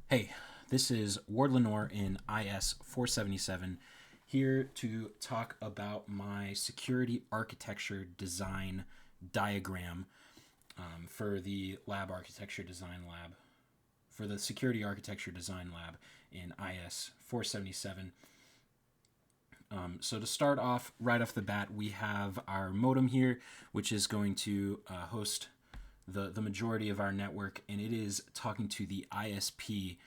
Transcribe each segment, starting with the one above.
Hey, this is Ward Lenoir in IS 477 here to talk about my security architecture design diagram for the lab architecture design lab, for the security architecture design lab in IS 477. So to start off, right off the bat, we have our modem here, which is going to host the majority of our network, and it is talking to the ISP,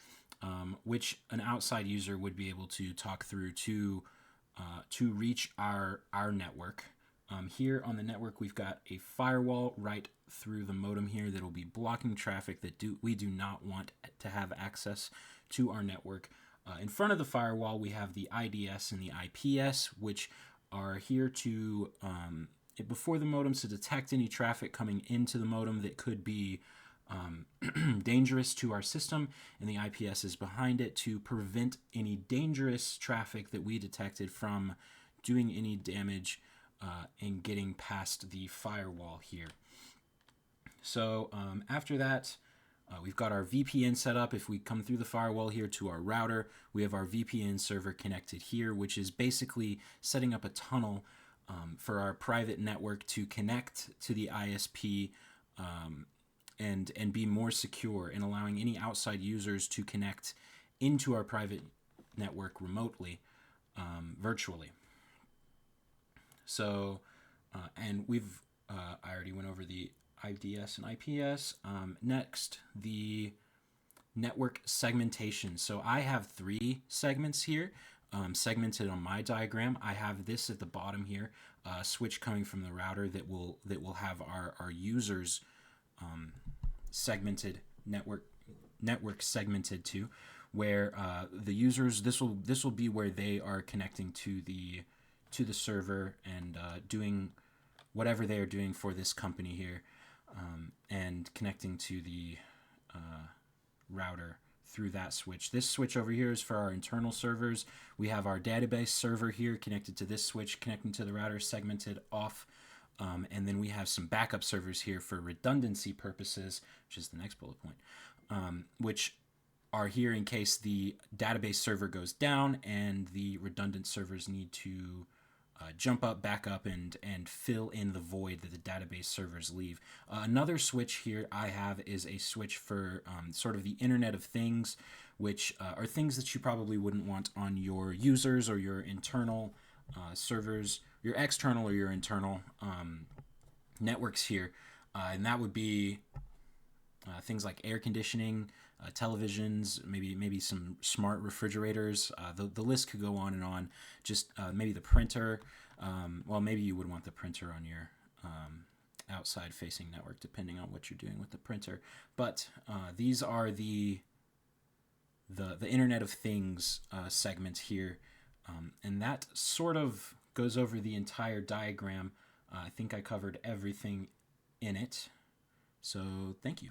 which an outside user would be able to talk through to reach our network. Here on the network, we've got a firewall right through the modem here that will be blocking traffic that we do not want to have access to our network. In front of the firewall, we have the IDS and the IPS, which are here to before the modems to detect any traffic coming into the modem that could be dangerous to our system, and the IPS is behind it to prevent any dangerous traffic that we detected from doing any damage and getting past the firewall here. So after that, we've got our VPN set up. If we come through the firewall here to our router, we have our VPN server connected here, which is basically setting up a tunnel for our private network to connect to the ISP and be more secure, and allowing any outside users to connect into our private network remotely, virtually. So, and I already went over the IDS and IPS. Next, the network segmentation. So I have 3 segments here, segmented on my diagram. I have this at the bottom here, a switch coming from the router that will have our users segmented network segmented to, where the users, this will be where they are connecting to the server and doing whatever they are doing for this company here, and connecting to the router through that switch. This switch over here is for our internal servers. We have our database server here connected to this switch, connecting to the router, segmented off. And then we have some backup servers here for redundancy purposes, which is the next bullet point, which are here in case the database server goes down and the redundant servers need to jump up, back up, and fill in the void that the database servers leave. Another switch here I have is a switch for sort of the Internet of Things, which are things that you probably wouldn't want on your users or your internal servers, your external or your internal networks here. And that would be things like air conditioning, televisions, maybe some smart refrigerators. The list could go on and on. Just maybe the printer. Well, maybe you would want the printer on your outside facing network, depending on what you're doing with the printer. But these are the Internet of Things segment here, and that sort of goes over the entire diagram. I think I covered everything in it. So thank you.